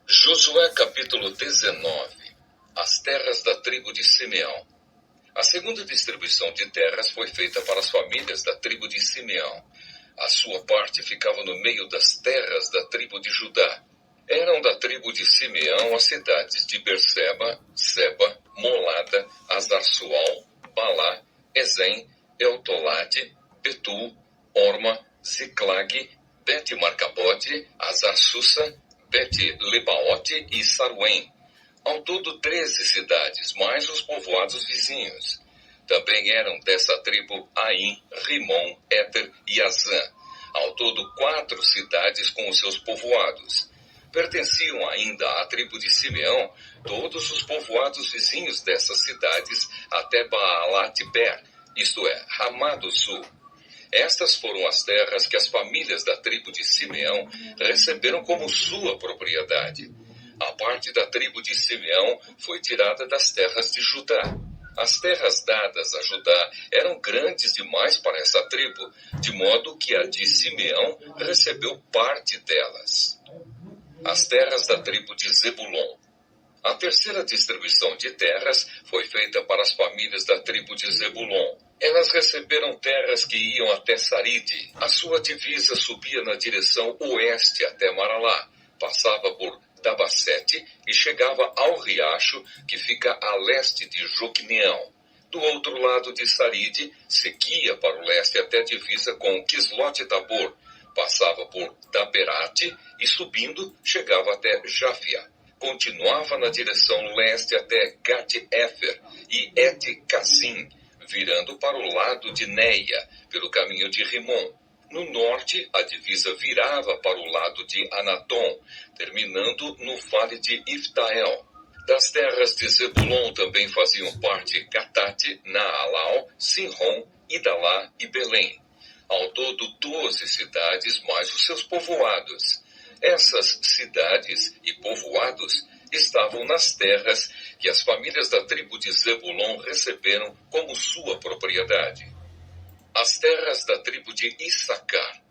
Josué capítulo 19. As terras da tribo de Simeão. A segunda distribuição de terras foi feita para as famílias da tribo de Simeão. A sua parte ficava no meio das terras da tribo de Judá. Eram da tribo de Simeão as cidades de Berseba, Seba, Molada, Azar-Sual, Balá, Ezem, Eutolade, Betul, Orma, Ziclag, Bet-Marcabote, Azar-Susa, Bet-Lebaote e Saruém. Ao todo 13 cidades, mais os povoados vizinhos. Também eram dessa tribo Aim, Rimon, Éter e Azã. Ao todo 4 cidades com os seus povoados. Pertenciam ainda à tribo de Simeão todos os povoados vizinhos dessas cidades até Baalat-Ber, isto é, Ramá do Sul. Estas foram as terras que as famílias da tribo de Simeão receberam como sua propriedade. A parte da tribo de Simeão foi tirada das terras de Judá. As terras dadas a Judá eram grandes demais para essa tribo, de modo que a de Simeão recebeu parte delas. As terras da tribo de Zebulon. A terceira distribuição de terras foi feita para as famílias da tribo de Zebulon. Elas receberam terras que iam até Saride. A sua divisa subia na direção oeste até Maralá, passava por Dabasete e chegava ao riacho que fica a leste de Joqueneão. Do outro lado de Saride, seguia para o leste até a divisa com Quislote-Tabor, passava por Daberate e subindo chegava até Jafia. Continuava na direção leste até Gat-Efer e Et-Cassim, virando para o lado de Neia, pelo caminho de Rimon. No norte, a divisa virava para o lado de Anatom, terminando no vale de Iftael. Das terras de Zebulon também faziam parte Gatate, Naalau, Sinron, Idalá e Belém. Ao todo 12 cidades mais os seus povoados. Essas cidades e povoados estavam nas terras que as famílias da tribo de Zebulon receberam como sua propriedade. As terras da tribo de Issacar.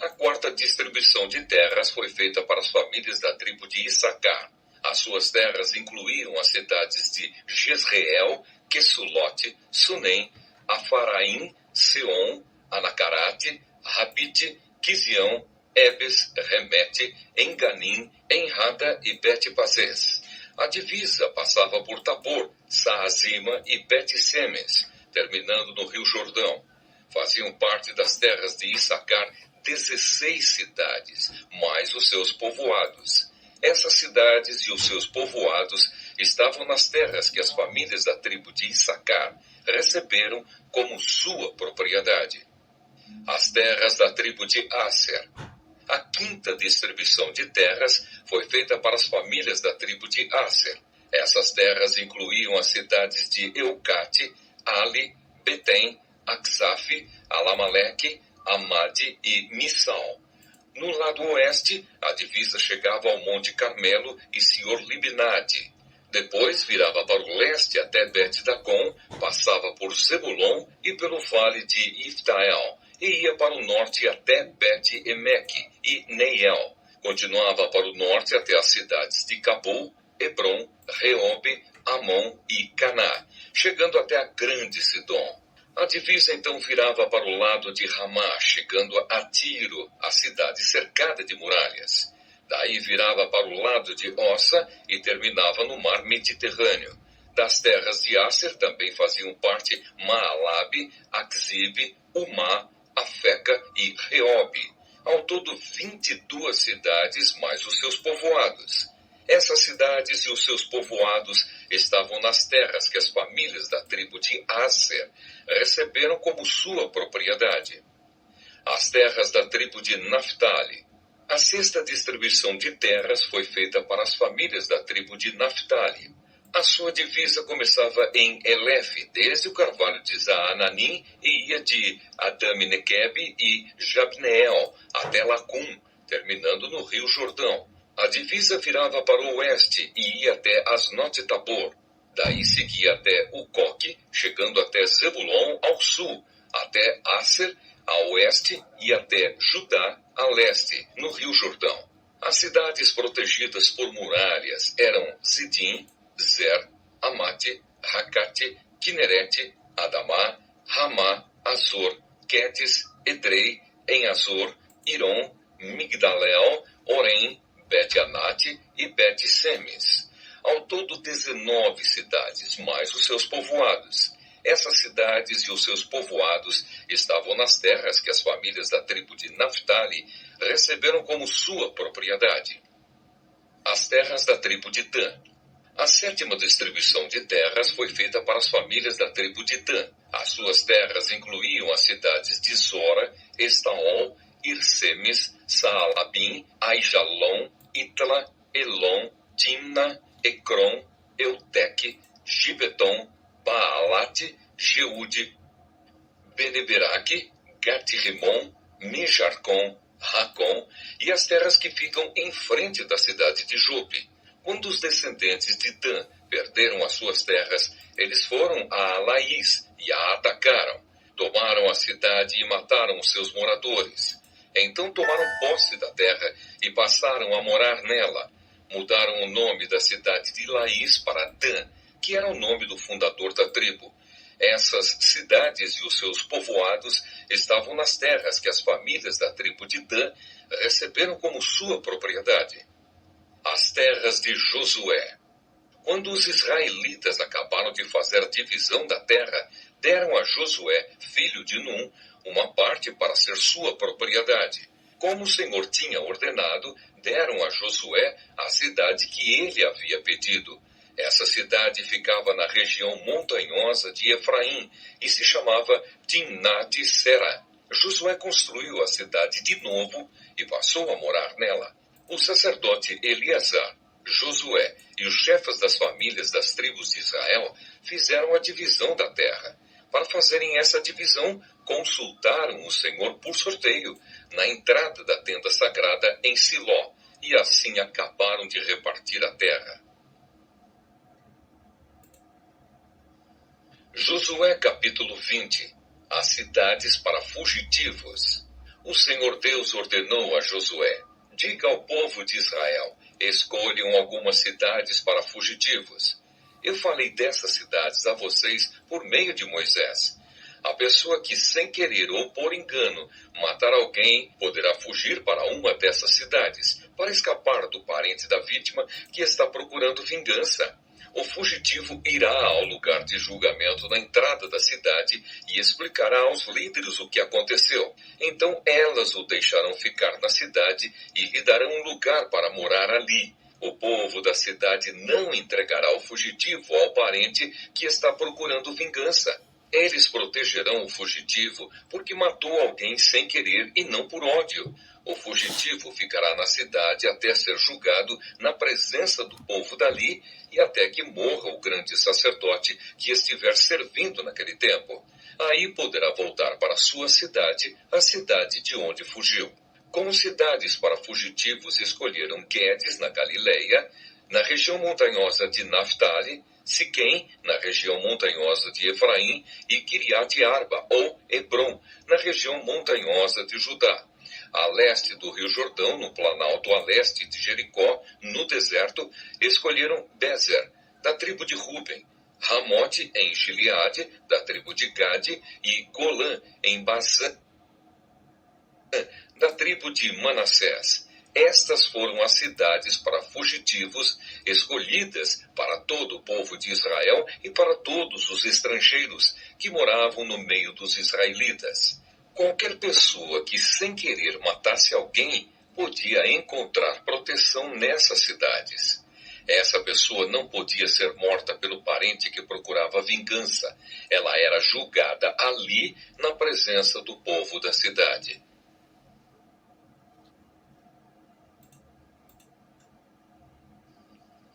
A quarta distribuição de terras foi feita para as famílias da tribo de Issacar. As suas terras incluíam as cidades de Jezreel, Quesulote, Sunem, Afaraim, Seom, Anacarate, Rabite, Quizião, Ebes, Remete, Enganim, Enrada e Bet-Pazes. A divisa passava por Tabor, Saazima e Bet-Semes, terminando no Rio Jordão. Faziam parte das terras de Issacar 16 cidades, mais os seus povoados. Essas cidades e os seus povoados estavam nas terras que as famílias da tribo de Issacar receberam como sua propriedade. As terras da tribo de Asser. A quinta distribuição de terras foi feita para as famílias da tribo de Asser. Essas terras incluíam as cidades de Eucate, Ali, Betem, Aksaf, Alamaleque, Amade e Missal. No lado oeste, a divisa chegava ao Monte Carmelo e Sior-Libnade. Depois virava para o leste até Bet-Dacon, passava por Zebulon e pelo vale de Iftael, e ia para o norte até Bet-Emeque e Neiel. Continuava para o norte até as cidades de Cabul, Hebron, Reobe, Amon e Caná, chegando até a grande Sidom. A divisa então virava para o lado de Ramá, chegando a Tiro, a cidade cercada de muralhas. Daí virava para o lado de Ossa e terminava no mar Mediterrâneo. Das terras de Asser também faziam parte Maalabe, Akzib, Umá, Afeca e Reobe. Ao todo 22 cidades mais os seus povoados. Essas cidades e os seus povoados estavam nas terras que as famílias da tribo de Asser receberam como sua propriedade. As terras da tribo de Naftali. A sexta distribuição de terras foi feita para as famílias da tribo de Naftali. A sua divisa começava em Elef, desde o carvalho de Zaananim, e ia de Adami-Nequeb e Jabneel até Lacum, terminando no Rio Jordão. A divisa virava para o oeste e ia até Asnot-Tabor. Daí seguia até Ucoque, chegando até Zebulon ao sul, até Asser a oeste e até Judá a leste, no Rio Jordão. As cidades protegidas por muralhas eram Zidim, Zer, Amate, Rakate, Kinerete, Adamá, Ramá, Azor, Quedes, Edrei, Em-Azor, Irom, Migdalel, Orem, Bet-Anate e Bet-Semes. Ao todo 19 cidades, mais os seus povoados. Essas cidades e os seus povoados estavam nas terras que as famílias da tribo de Naftali receberam como sua propriedade. As terras da tribo de Dan. A 7ª distribuição de terras foi feita para as famílias da tribo de Dan. As suas terras incluíam as cidades de Zora, Estaol, Irsemes, Saalabim, Aijalon, Itla, Elon, Timna, Ecrom, Eutec, Gibeton, Baalate, Jeude, Beneberaque, Gat-Rimon, Mejarcom, Racom e as terras que ficam em frente da cidade de Jope. Quando os descendentes de Dan perderam as suas terras, eles foram a Laís e a atacaram. Tomaram a cidade e mataram os seus moradores. Então tomaram posse da terra e passaram a morar nela. Mudaram o nome da cidade de Laís para Dan, que era o nome do fundador da tribo. Essas cidades e os seus povoados estavam nas terras que as famílias da tribo de Dan receberam como sua propriedade. As terras de Josué. Quando os israelitas acabaram de fazer a divisão da terra, deram a Josué, filho de Num, uma parte para ser sua propriedade. Como o Senhor tinha ordenado, deram a Josué a cidade que ele havia pedido. Essa cidade ficava na região montanhosa de Efraim e se chamava Timnat-Será. Josué construiu a cidade de novo e passou a morar nela. O sacerdote Eleazar, Josué e os chefes das famílias das tribos de Israel fizeram a divisão da terra. Para fazerem essa divisão, consultaram o Senhor por sorteio na entrada da tenda sagrada em Siló e assim acabaram de repartir a terra. Josué capítulo 20. As cidades para fugitivos. O Senhor Deus ordenou a Josué: diga ao povo de Israel, escolham algumas cidades para fugitivos. Eu falei dessas cidades a vocês por meio de Moisés. A pessoa que, sem querer ou por engano, matar alguém, poderá fugir para uma dessas cidades, para escapar do parente da vítima que está procurando vingança. O fugitivo irá ao lugar de julgamento na entrada da cidade e explicará aos líderes o que aconteceu. Então elas o deixarão ficar na cidade e lhe darão um lugar para morar ali. O povo da cidade não entregará o fugitivo ao parente que está procurando vingança. Eles protegerão o fugitivo porque matou alguém sem querer e não por ódio. O fugitivo ficará na cidade até ser julgado na presença do povo dali e até que morra o grande sacerdote que estiver servindo naquele tempo. Aí poderá voltar para sua cidade, a cidade de onde fugiu. Como cidades para fugitivos escolheram Guedes, na Galileia, na região montanhosa de Naftali, Siquém, na região montanhosa de Efraim, e Quiriate-Arba, ou Hebrom, na região montanhosa de Judá. A leste do Rio Jordão, no planalto a leste de Jericó, no deserto, escolheram Bezer, da tribo de Ruben, Ramote, em Gileade, da tribo de Gade, e Golã, em Basã, da tribo de Manassés. Estas foram as cidades para fugitivos escolhidas para todo o povo de Israel e para todos os estrangeiros que moravam no meio dos israelitas. Qualquer pessoa que sem querer matasse alguém podia encontrar proteção nessas cidades. Essa pessoa não podia ser morta pelo parente que procurava vingança. Ela era julgada ali na presença do povo da cidade.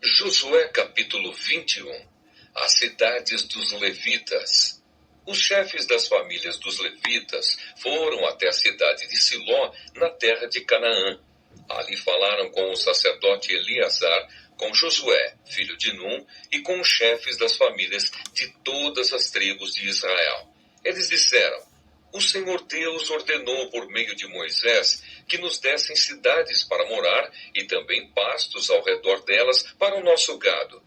Josué capítulo 21. As cidades dos levitas. Os chefes das famílias dos levitas foram até a cidade de Siló, na terra de Canaã. Ali falaram com o sacerdote Eleazar, com Josué, filho de Num, e com os chefes das famílias de todas as tribos de Israel. Eles disseram: O Senhor Deus ordenou por meio de Moisés que nos dessem cidades para morar e também pastos ao redor delas para o nosso gado.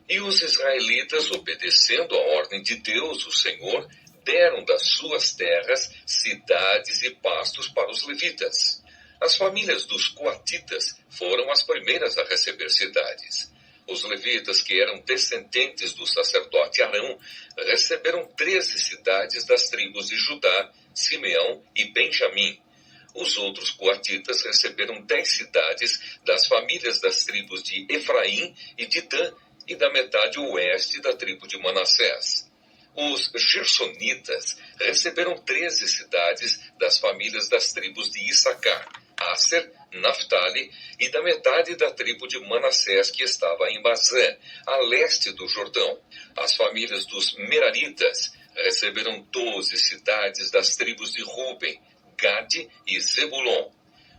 E os israelitas, obedecendo a ordem de Deus, o Senhor, deram das suas terras cidades e pastos para os levitas. As famílias dos coatitas foram as primeiras a receber cidades. Os levitas, que eram descendentes do sacerdote Arão, receberam 13 cidades das tribos de Judá, Simeão e Benjamim. Os outros coatitas receberam 10 cidades das famílias das tribos de Efraim e de Dan e da metade oeste da tribo de Manassés. Os gersonitas receberam 13 cidades das famílias das tribos de Issacar, Asser, Naftali e da metade da tribo de Manassés que estava em Bazã, a leste do Jordão. As famílias dos Meraritas receberam 12 cidades das tribos de Ruben, Gade e Zebulon.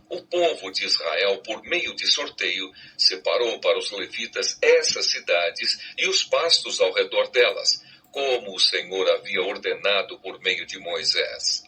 O povo de Israel, por meio de sorteio, separou para os levitas essas cidades e os pastos ao redor delas, como o Senhor havia ordenado por meio de Moisés.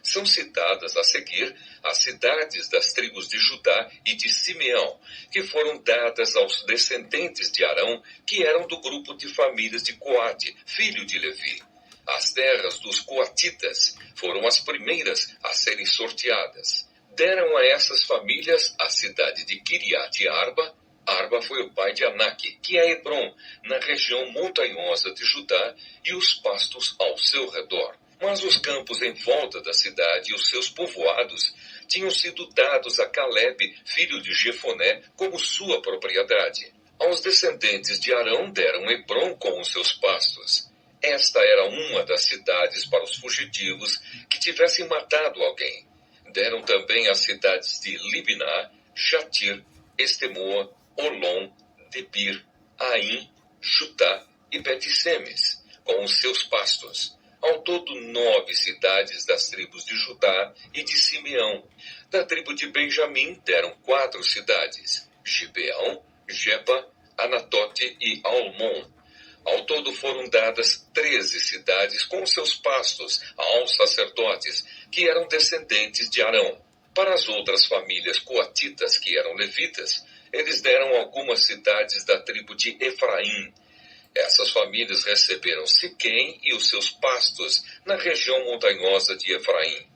São citadas a seguir as cidades das tribos de Judá e de Simeão, que foram dadas aos descendentes de Arão, que eram do grupo de famílias de Coate, filho de Levi. As terras dos coatitas foram as primeiras a serem sorteadas. Deram a essas famílias a cidade de Kiriat Arba. Arba foi o pai de Anak, que é Hebron, na região montanhosa de Judá, e os pastos ao seu redor. Mas os campos em volta da cidade e os seus povoados tinham sido dados a Caleb, filho de Jefoné, como sua propriedade. Aos descendentes de Arão deram Hebron com os seus pastos. Esta era uma das cidades para os fugitivos que tivessem matado alguém. Deram também as cidades de Libná, Jatir, Estemoa, Olom, Debir, Aim, Jutá e Bet-Semes, com os seus pastos. Ao todo 9 cidades das tribos de Judá e de Simeão. Da tribo de Benjamim deram 4 cidades: Gibeão, Geba, Anatote e Almon. Ao todo foram dadas 13 cidades com seus pastos aos sacerdotes, que eram descendentes de Arão. Para as outras famílias coatitas, que eram levitas, eles deram algumas cidades da tribo de Efraim. Essas famílias receberam Siquém e os seus pastos na região montanhosa de Efraim.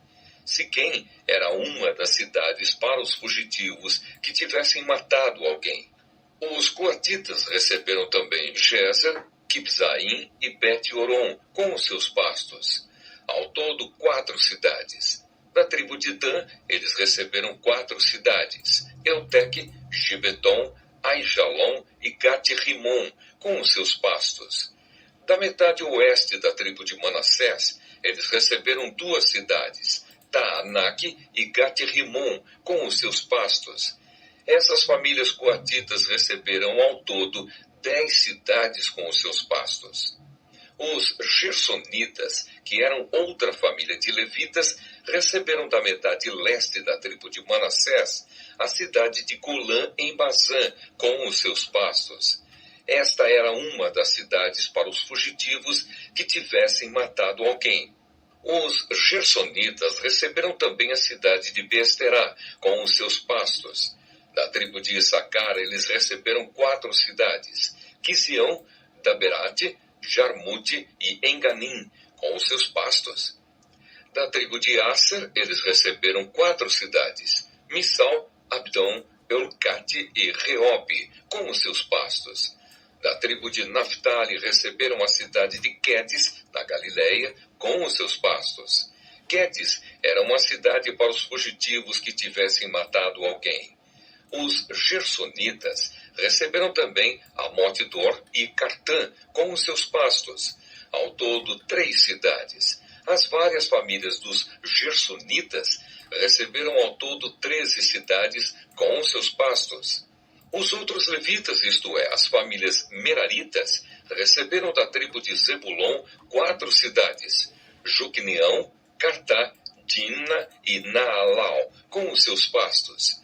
Siquém era uma das cidades para os fugitivos que tivessem matado alguém. Os coatitas receberam também Gézer, Kibzaim e Bet-Oron com os seus pastos. Ao todo 4 cidades. Da tribo de Dan, eles receberam 4 cidades: Eutec, Gibeton, Aijalon e Gat-Rimon, com os seus pastos. Da metade oeste da tribo de Manassés, eles receberam 2 cidades, Taanak e Gat-Rimon, com os seus pastos. Essas famílias coatitas receberam ao todo 10 cidades com os seus pastos. Os gersonitas, que eram outra família de levitas, receberam da metade leste da tribo de Manassés a cidade de Golã em Bazã, com os seus pastos. Esta era uma das cidades para os fugitivos que tivessem matado alguém. Os gersonitas receberam também a cidade de Beesterá, com os seus pastos. Da tribo de Issacar, eles receberam 4 cidades: Quisião, Daberate, Jarmute e Enganim, com os seus pastos. Da tribo de Asser, eles receberam 4 cidades: Missal, Abdon, Eulcate e Reobe, com os seus pastos. Da tribo de Naftali receberam a cidade de Quedes, na Galileia, com os seus pastos. Quedes era uma cidade para os fugitivos que tivessem matado alguém. Os gersonitas receberam também Amot-Dor e Cartã, com os seus pastos. Ao todo 3 cidades. As várias famílias dos gersonitas receberam ao todo 13 cidades com os seus pastos. Os outros levitas, isto é, as famílias meraritas, receberam da tribo de Zebulon 4 cidades: Joqueneão, Cartá, Dimna e Naalau, com os seus pastos.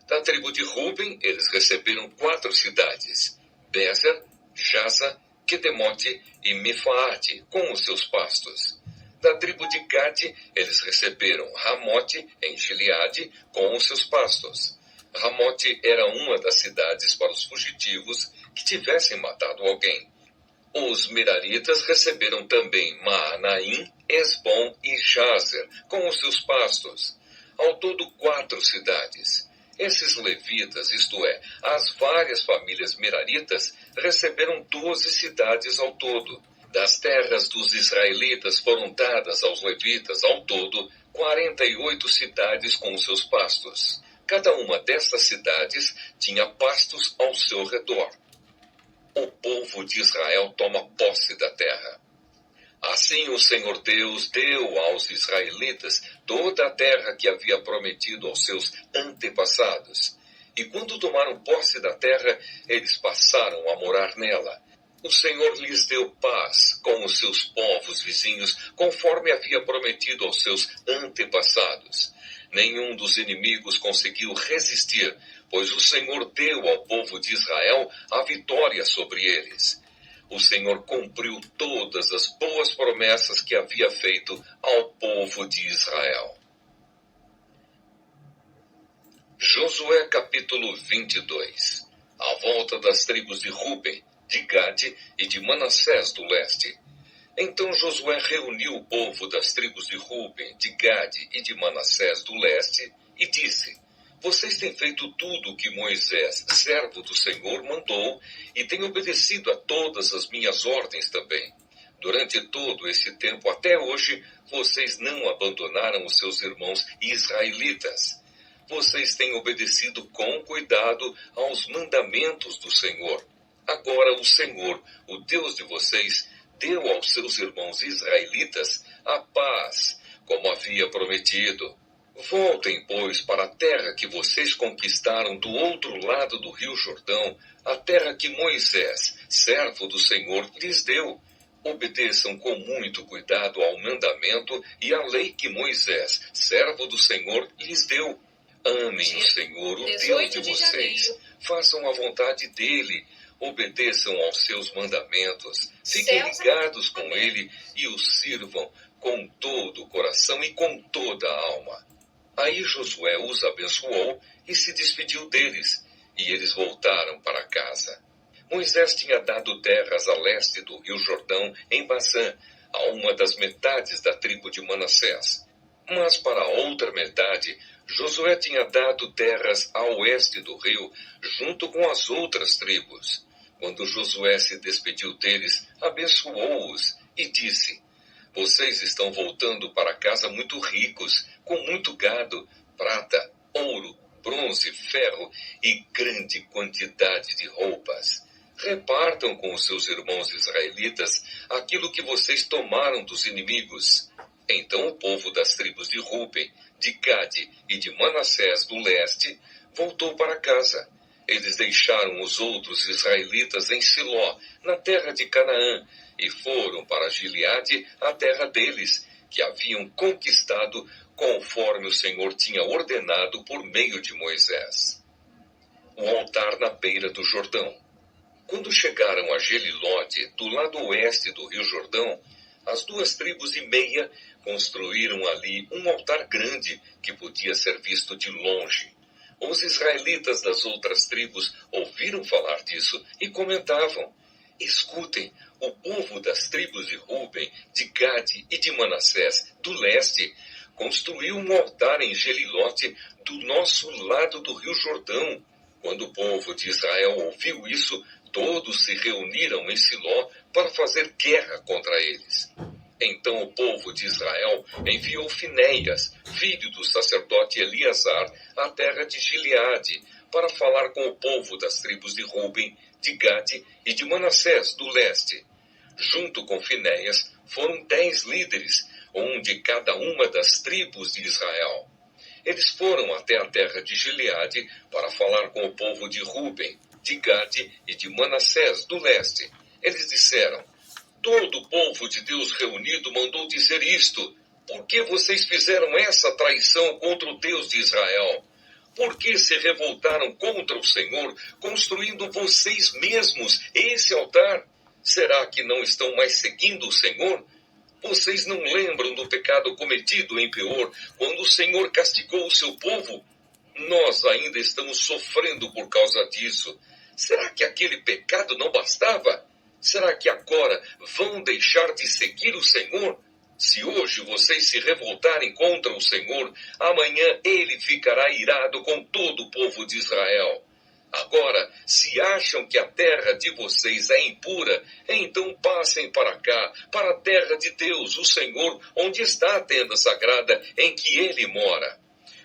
Da tribo de Ruben, eles receberam 4 cidades: Bezer, Jaza, Quedemote e Mefaate, com os seus pastos. Da tribo de Gade, eles receberam Ramote, em Gileade, com os seus pastos. Ramote era uma das cidades para os fugitivos que tivessem matado alguém. Os Meraritas receberam também Maanaim, Esbom e Jazer, com os seus pastos. Ao todo 4 cidades. Esses levitas, isto é, as várias famílias Meraritas, receberam 12 cidades ao todo. Das terras dos israelitas foram dadas aos levitas, ao todo, 48 cidades com os seus pastos. Cada uma dessas cidades tinha pastos ao seu redor. O povo de Israel toma posse da terra. Assim o Senhor Deus deu aos israelitas toda a terra que havia prometido aos seus antepassados. E quando tomaram posse da terra, eles passaram a morar nela. O Senhor lhes deu paz com os seus povos vizinhos, conforme havia prometido aos seus antepassados. Nenhum dos inimigos conseguiu resistir, pois o Senhor deu ao povo de Israel a vitória sobre eles. O Senhor cumpriu todas as boas promessas que havia feito ao povo de Israel. Josué capítulo 22. A volta das tribos de Ruben, de Gade e de Manassés do leste. Então Josué reuniu o povo das tribos de Ruben, de Gade e de Manassés do leste e disse: Vocês têm feito tudo o que Moisés, servo do Senhor, mandou e têm obedecido a todas as minhas ordens também. Durante todo esse tempo até hoje, vocês não abandonaram os seus irmãos israelitas. Vocês têm obedecido com cuidado aos mandamentos do Senhor. Agora o Senhor, o Deus de vocês, deu aos seus irmãos israelitas a paz, como havia prometido. Voltem, pois, para a terra que vocês conquistaram do outro lado do rio Jordão, a terra que Moisés, servo do Senhor, lhes deu. Obedeçam com muito cuidado ao mandamento e à lei que Moisés, servo do Senhor, lhes deu. Amem o Senhor, o Deus de vocês. Façam a vontade dele. Obedeçam aos seus mandamentos. Fiquem ligados com ele e o sirvam com todo o coração e com toda a alma. Aí Josué os abençoou e se despediu deles, e eles voltaram para casa. Moisés tinha dado terras a leste do rio Jordão, em Bazã, a uma das metades da tribo de Manassés. Mas para a outra metade, Josué tinha dado terras a oeste do rio, junto com as outras tribos. Quando Josué se despediu deles, abençoou-os e disse: Vocês estão voltando para casa muito ricos, com muito gado, prata, ouro, bronze, ferro e grande quantidade de roupas. Repartam com os seus irmãos israelitas aquilo que vocês tomaram dos inimigos. Então o povo das tribos de Ruben, de Gade e de Manassés do leste voltou para casa. Eles deixaram os outros israelitas em Siló, na terra de Canaã, e foram para Gileade, a terra deles, que haviam conquistado conforme o Senhor tinha ordenado por meio de Moisés. O altar na beira do Jordão. Quando chegaram a Gelilote, do lado oeste do rio Jordão, as 2 tribos e meia construíram ali um altar grande que podia ser visto de longe. Os israelitas das outras tribos ouviram falar disso e comentavam: Escutem, o povo das tribos de Ruben, de Gade e de Manassés, do leste, construiu um altar em Gelilote, do nosso lado do rio Jordão. Quando o povo de Israel ouviu isso, todos se reuniram em Siló para fazer guerra contra eles. Então o povo de Israel enviou Finéias, filho do sacerdote Eleazar, à terra de Gileade, para falar com o povo das tribos de Ruben, de Gade e de Manassés, do leste. Junto com Finéias foram 10 líderes, um de cada uma das tribos de Israel. Eles foram até a terra de Gileade para falar com o povo de Ruben, de Gade e de Manassés, do leste. Eles disseram: Todo o povo de Deus reunido mandou dizer isto: Por que vocês fizeram essa traição contra o Deus de Israel? Por que se revoltaram contra o Senhor, construindo vocês mesmos esse altar? Será que não estão mais seguindo o Senhor? Vocês não lembram do pecado cometido em Peor, quando o Senhor castigou o seu povo? Nós ainda estamos sofrendo por causa disso. Será que aquele pecado não bastava? Será que agora vão deixar de seguir o Senhor? Se hoje vocês se revoltarem contra o Senhor, amanhã ele ficará irado com todo o povo de Israel. Agora, se acham que a terra de vocês é impura, então passem para cá, para a terra de Deus, o Senhor, onde está a tenda sagrada em que ele mora.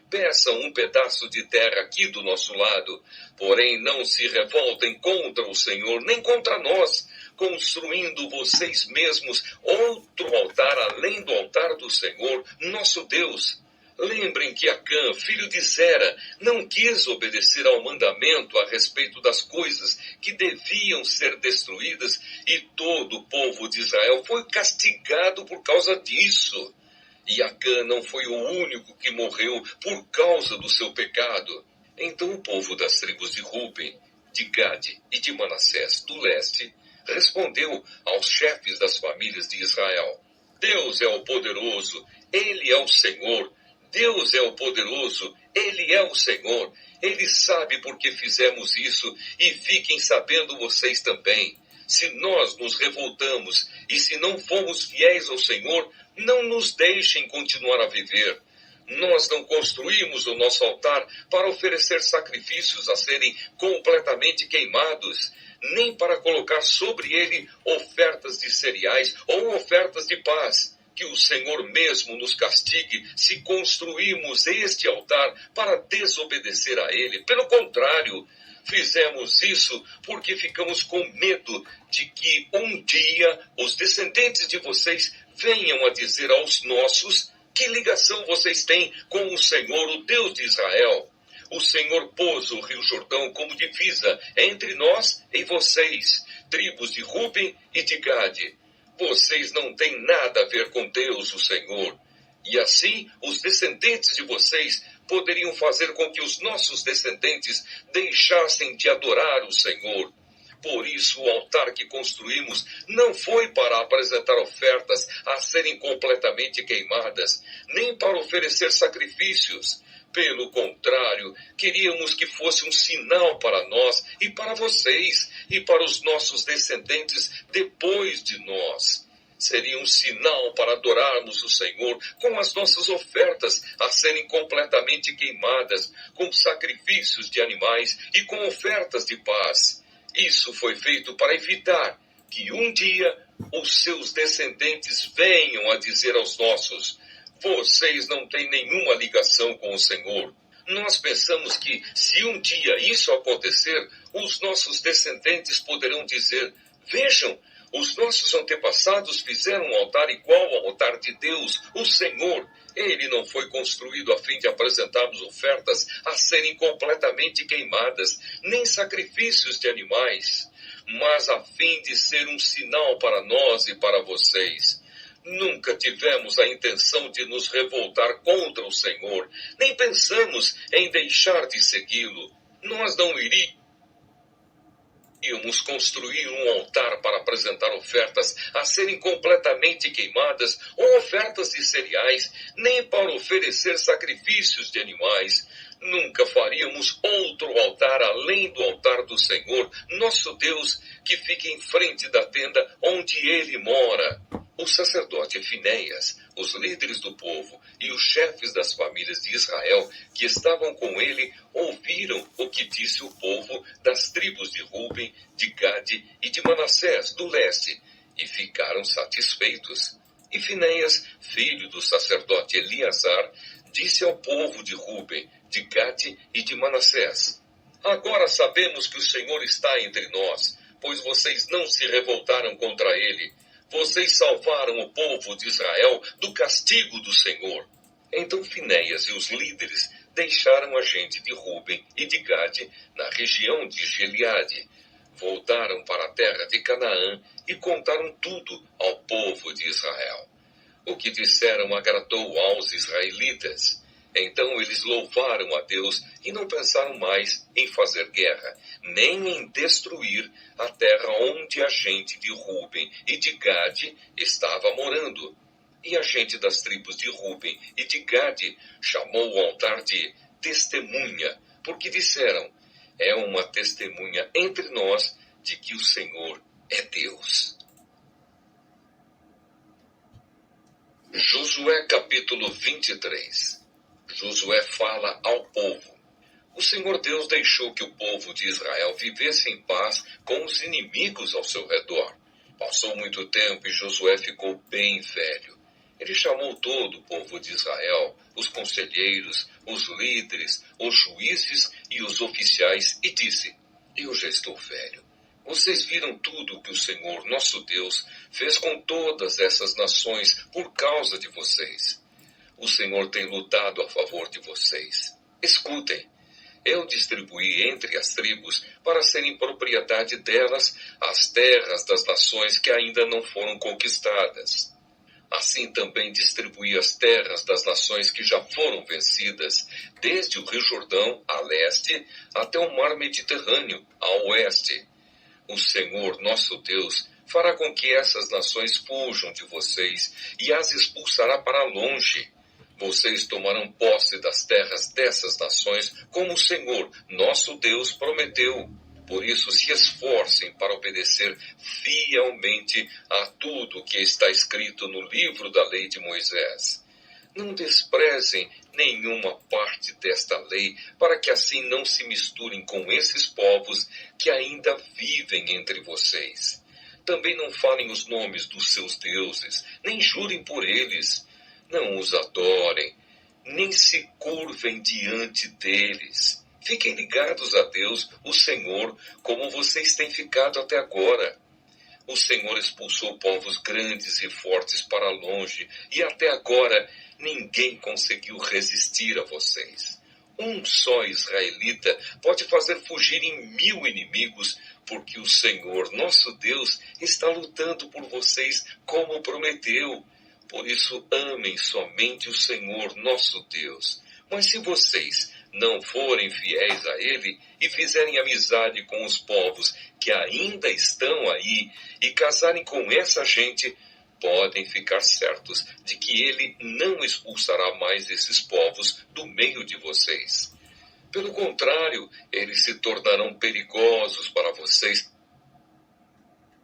Peçam um pedaço de terra aqui do nosso lado, porém não se revoltem contra o Senhor, nem contra nós, construindo vocês mesmos outro altar além do altar do Senhor, nosso Deus. Lembrem que Acã, filho de Zera, não quis obedecer ao mandamento a respeito das coisas que deviam ser destruídas, e todo o povo de Israel foi castigado por causa disso. E Acã não foi o único que morreu por causa do seu pecado. Então o povo das tribos de Ruben, de Gade e de Manassés do leste respondeu aos chefes das famílias de Israel: Deus é o poderoso, ele é o Senhor. Deus é o poderoso, ele é o Senhor. Ele sabe por que fizemos isso, e fiquem sabendo vocês também. Se nós nos revoltamos e se não formos fiéis ao Senhor, não nos deixem continuar a viver. Nós não construímos o nosso altar para oferecer sacrifícios a serem completamente queimados, nem para colocar sobre ele ofertas de cereais ou ofertas de paz. Que o Senhor mesmo nos castigue se construímos este altar para desobedecer a ele. Pelo contrário, fizemos isso porque ficamos com medo de que um dia os descendentes de vocês venham a dizer aos nossos: que ligação vocês têm com o Senhor, o Deus de Israel? O Senhor pôs o rio Jordão como divisa entre nós e vocês, tribos de Ruben e de Gade. Vocês não têm nada a ver com Deus, o Senhor. E assim, os descendentes de vocês poderiam fazer com que os nossos descendentes deixassem de adorar o Senhor. Por isso, o altar que construímos não foi para apresentar ofertas a serem completamente queimadas, nem para oferecer sacrifícios. Pelo contrário, queríamos que fosse um sinal para nós e para vocês e para os nossos descendentes depois de nós. Seria um sinal para adorarmos o Senhor com as nossas ofertas a serem completamente queimadas, com sacrifícios de animais e com ofertas de paz. Isso foi feito para evitar que um dia os seus descendentes venham a dizer aos nossos: vocês não têm nenhuma ligação com o Senhor. Nós pensamos que, se um dia isso acontecer, os nossos descendentes poderão dizer: vejam, os nossos antepassados fizeram um altar igual ao altar de Deus, o Senhor. Ele não foi construído a fim de apresentarmos ofertas a serem completamente queimadas, nem sacrifícios de animais, mas a fim de ser um sinal para nós e para vocês. Nunca tivemos a intenção de nos revoltar contra o Senhor, nem pensamos em deixar de segui-lo. Nós não iríamos construir um altar para apresentar ofertas a serem completamente queimadas ou ofertas de cereais, nem para oferecer sacrifícios de animais. Nunca faríamos outro altar além do altar do Senhor, nosso Deus, que fica em frente da tenda onde ele mora. O sacerdote Finéias, os líderes do povo e os chefes das famílias de Israel que estavam com ele ouviram o que disse o povo das tribos de Ruben, de Gade e de Manassés do leste e ficaram satisfeitos. E Finéias, filho do sacerdote Eleazar, disse ao povo de Ruben, de Gade e de Manassés: agora sabemos que o Senhor está entre nós, pois vocês não se revoltaram contra ele. Vocês salvaram o povo de Israel do castigo do Senhor. Então Finéias e os líderes deixaram a gente de Ruben e de Gade na região de Gileade. Voltaram para a terra de Canaã e contaram tudo ao povo de Israel. O que disseram agradou aos israelitas. Então eles louvaram a Deus e não pensaram mais em fazer guerra, nem em destruir a terra onde a gente de Ruben e de Gade estava morando. E a gente das tribos de Ruben e de Gade chamou o altar de testemunha, porque disseram: é uma testemunha entre nós de que o Senhor é Deus. Josué capítulo 23. Josué fala ao povo. O Senhor Deus deixou que o povo de Israel vivesse em paz com os inimigos ao seu redor. Passou muito tempo e Josué ficou bem velho. Ele chamou todo o povo de Israel, os conselheiros, os líderes, os juízes e os oficiais, e disse: eu já estou velho. Vocês viram tudo o que o Senhor, nosso Deus, fez com todas essas nações por causa de vocês. O Senhor tem lutado a favor de vocês. Escutem. Eu distribuí entre as tribos, para serem propriedade delas, as terras das nações que ainda não foram conquistadas. Assim também distribuí as terras das nações que já foram vencidas, desde o Rio Jordão, a leste, até o Mar Mediterrâneo, a oeste. O Senhor, nosso Deus, fará com que essas nações fujam de vocês e as expulsará para longe. Vocês tomarão posse das terras dessas nações, como o Senhor, nosso Deus, prometeu. Por isso, se esforcem para obedecer fielmente a tudo que está escrito no livro da lei de Moisés. Não desprezem nenhuma parte desta lei, para que assim não se misturem com esses povos que ainda vivem entre vocês. Também não falem os nomes dos seus deuses, nem jurem por eles. Não os adorem, nem se curvem diante deles. Fiquem ligados a Deus, o Senhor, como vocês têm ficado até agora. O Senhor expulsou povos grandes e fortes para longe, e até agora ninguém conseguiu resistir a vocês. Um só israelita pode fazer fugirem 1000 inimigos, porque o Senhor, nosso Deus, está lutando por vocês como prometeu. Por isso, amem somente o Senhor, nosso Deus. Mas se vocês não forem fiéis a Ele e fizerem amizade com os povos que ainda estão aí e casarem com essa gente, podem ficar certos de que Ele não expulsará mais esses povos do meio de vocês. Pelo contrário, eles se tornarão perigosos para vocês,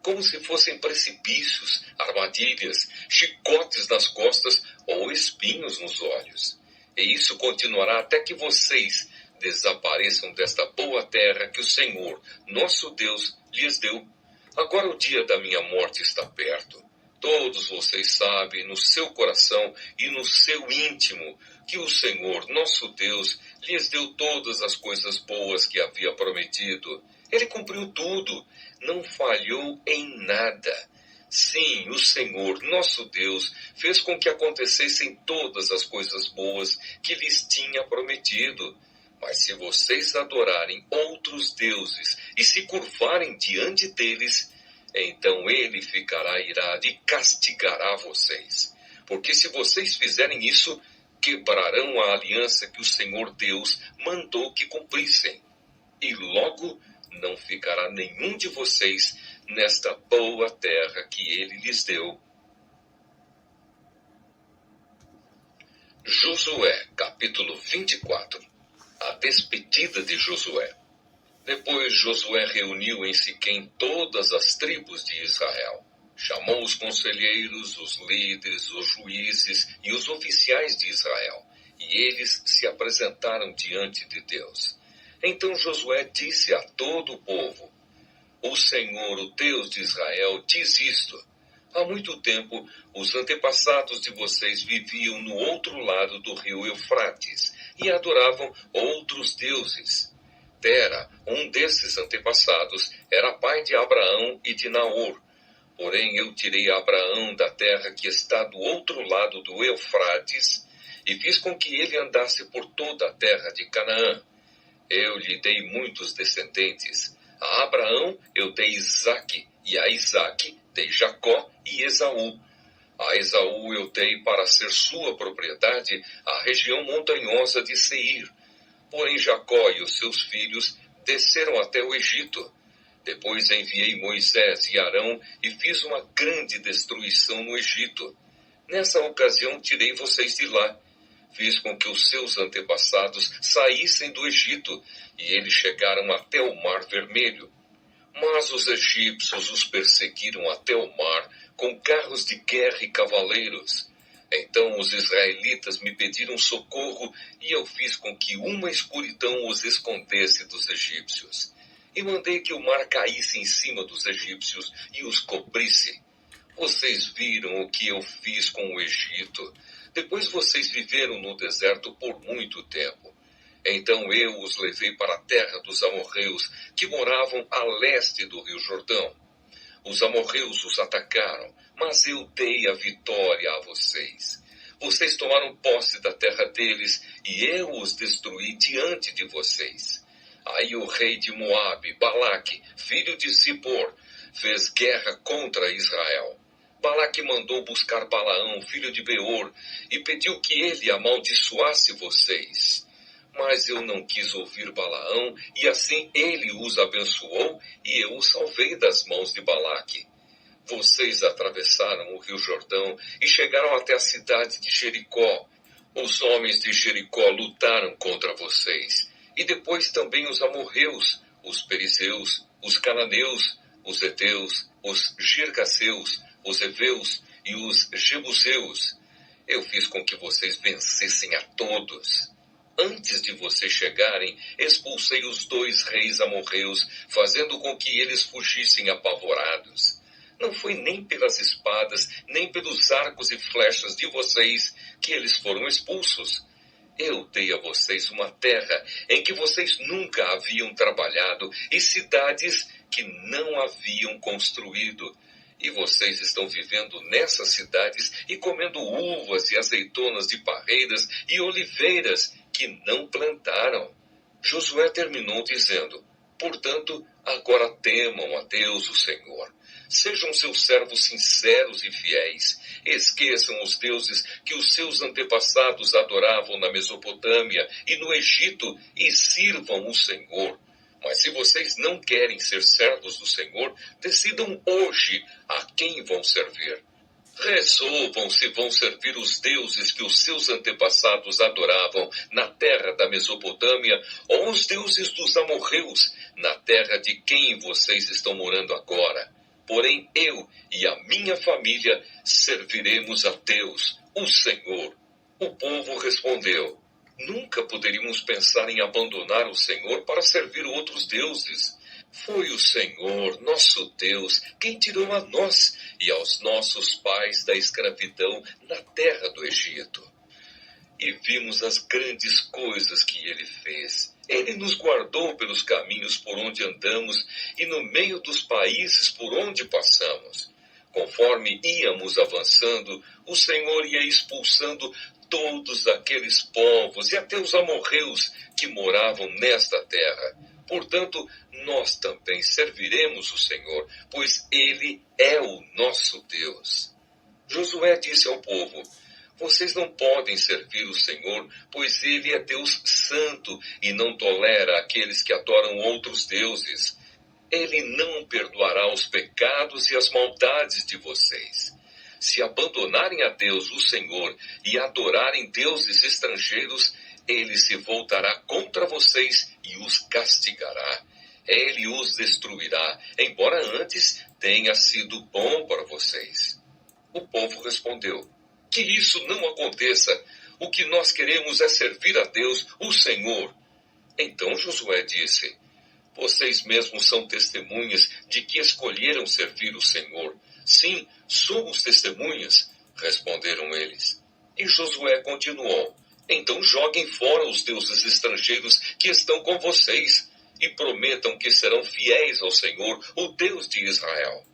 como se fossem precipícios, armadilhas, chicotes nas costas ou espinhos nos olhos. E isso continuará até que vocês desapareçam desta boa terra que o Senhor, nosso Deus, lhes deu. Agora o dia da minha morte está perto. Todos vocês sabem no seu coração e no seu íntimo que o Senhor, nosso Deus, lhes deu todas as coisas boas que havia prometido. Ele cumpriu tudo, não falhou em nada. Sim, o Senhor, nosso Deus, fez com que acontecessem todas as coisas boas que lhes tinha prometido. Mas se vocês adorarem outros deuses e se curvarem diante deles, então ele ficará irado e castigará vocês. Porque se vocês fizerem isso, quebrarão a aliança que o Senhor Deus mandou que cumprissem. E logo não ficará nenhum de vocês nesta boa terra que ele lhes deu. Josué, capítulo 24. A despedida de Josué. Depois Josué reuniu em Siquém todas as tribos de Israel. Chamou os conselheiros, os líderes, os juízes e os oficiais de Israel, e eles se apresentaram diante de Deus. Então Josué disse a todo o povo: o Senhor, o Deus de Israel, diz isto: há muito tempo os antepassados de vocês viviam no outro lado do rio Eufrates e adoravam outros deuses. Tera, um desses antepassados, era pai de Abraão e de Naor. Porém eu tirei Abraão da terra que está do outro lado do Eufrates e fiz com que ele andasse por toda a terra de Canaã. Eu lhe dei muitos descendentes. A Abraão eu dei Isaque, e a Isaque dei Jacó e Esaú. A Esaú eu dei para ser sua propriedade a região montanhosa de Seir. Porém Jacó e os seus filhos desceram até o Egito. Depois enviei Moisés e Arão e fiz uma grande destruição no Egito. Nessa ocasião tirei vocês de lá. Fiz com que os seus antepassados saíssem do Egito, e eles chegaram até o Mar Vermelho. Mas os egípcios os perseguiram até o mar, com carros de guerra e cavaleiros. Então os israelitas me pediram socorro, e eu fiz com que uma escuridão os escondesse dos egípcios. E mandei que o mar caísse em cima dos egípcios e os cobrisse. Vocês viram o que eu fiz com o Egito. Depois vocês viveram no deserto por muito tempo. Então eu os levei para a terra dos amorreus, que moravam a leste do rio Jordão. Os amorreus os atacaram, mas eu dei a vitória a vocês. Vocês tomaram posse da terra deles, e eu os destruí diante de vocês. Aí o rei de Moabe, Balaque, filho de Zippor, fez guerra contra Israel. Balaque mandou buscar Balaão, filho de Beor, e pediu que ele amaldiçoasse vocês. Mas eu não quis ouvir Balaão, e assim ele os abençoou, e eu os salvei das mãos de Balaque. Vocês atravessaram o rio Jordão e chegaram até a cidade de Jericó. Os homens de Jericó lutaram contra vocês, e depois também os amorreus, os perizeus, os cananeus, os heteus, os girgaseus, os heveus e os jebuseus. Eu fiz com que vocês vencessem a todos. Antes de vocês chegarem, expulsei os 2 reis amorreus, fazendo com que eles fugissem apavorados. Não foi nem pelas espadas, nem pelos arcos e flechas de vocês que eles foram expulsos. Eu dei a vocês uma terra em que vocês nunca haviam trabalhado e cidades que não haviam construído. E vocês estão vivendo nessas cidades e comendo uvas e azeitonas de parreiras e oliveiras que não plantaram. Josué terminou dizendo: portanto, agora temam a Deus, o Senhor. Sejam seus servos sinceros e fiéis. Esqueçam os deuses que os seus antepassados adoravam na Mesopotâmia e no Egito e sirvam o Senhor. Mas se vocês não querem ser servos do Senhor, decidam hoje a quem vão servir. Resolvam se vão servir os deuses que os seus antepassados adoravam na terra da Mesopotâmia ou os deuses dos amorreus, na terra de quem vocês estão morando agora. Porém, eu e a minha família serviremos a Deus, o Senhor. O povo respondeu: nunca poderíamos pensar em abandonar o Senhor para servir outros deuses. Foi o Senhor, nosso Deus, quem tirou a nós e aos nossos pais da escravidão na terra do Egito. E vimos as grandes coisas que ele fez. Ele nos guardou pelos caminhos por onde andamos e no meio dos países por onde passamos. Conforme íamos avançando, o Senhor ia expulsando todos aqueles povos e até os amorreus que moravam nesta terra. Portanto, nós também serviremos o Senhor, pois Ele é o nosso Deus. Josué disse ao povo: vocês não podem servir o Senhor, pois Ele é Deus santo e não tolera aqueles que adoram outros deuses. Ele não perdoará os pecados e as maldades de vocês. Se abandonarem a Deus, o Senhor, e adorarem deuses estrangeiros, Ele se voltará contra vocês e os castigará. Ele os destruirá, embora antes tenha sido bom para vocês. O povo respondeu: que isso não aconteça. O que nós queremos é servir a Deus, o Senhor. Então Josué disse: vocês mesmos são testemunhas de que escolheram servir o Senhor. Sim, somos testemunhas, responderam eles. E Josué continuou: então joguem fora os deuses estrangeiros que estão com vocês e prometam que serão fiéis ao Senhor, o Deus de Israel.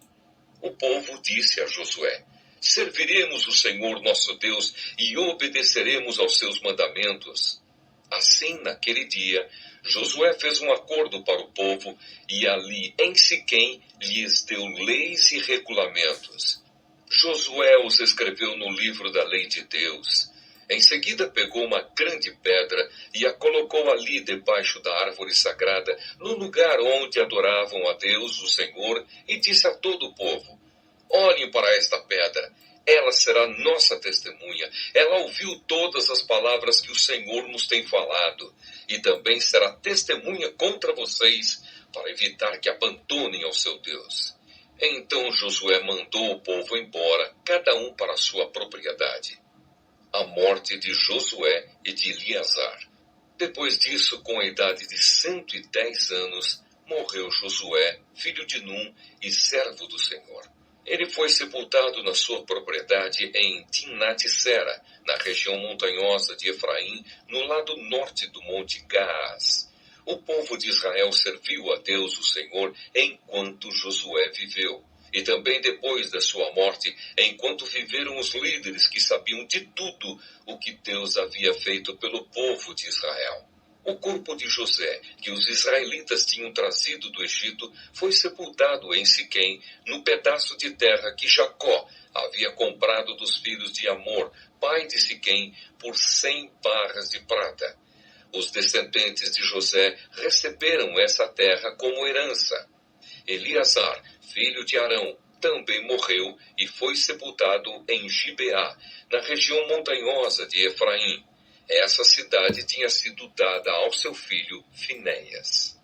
O povo disse a Josué: serviremos o Senhor nosso Deus e obedeceremos aos seus mandamentos. Assim, naquele dia, Josué fez um acordo para o povo e ali em Siquém lhes deu leis e regulamentos. Josué os escreveu no livro da lei de Deus. Em seguida pegou uma grande pedra e a colocou ali debaixo da árvore sagrada, no lugar onde adoravam a Deus, o Senhor, e disse a todo o povo: olhem para esta pedra. Ela será nossa testemunha. Ela ouviu todas as palavras que o Senhor nos tem falado e também será testemunha contra vocês para evitar que abandonem ao seu Deus. Então Josué mandou o povo embora, cada um para a sua propriedade. A morte de Josué e de Eleazar. Depois disso, com a idade de 110 anos, morreu Josué, filho de Num e servo do Senhor. Ele foi sepultado na sua propriedade em Timnat-Sera, na região montanhosa de Efraim, no lado norte do monte Gaás. O povo de Israel serviu a Deus, o Senhor, enquanto Josué viveu. E também depois da sua morte, enquanto viveram os líderes que sabiam de tudo o que Deus havia feito pelo povo de Israel. O corpo de José, que os israelitas tinham trazido do Egito, foi sepultado em Siquém, no pedaço de terra que Jacó havia comprado dos filhos de Amor, pai de Siquém, por 100 barras de prata. Os descendentes de José receberam essa terra como herança. Eleazar, filho de Arão, também morreu e foi sepultado em Gibeá, na região montanhosa de Efraim. Essa cidade tinha sido dada ao seu filho Finéias.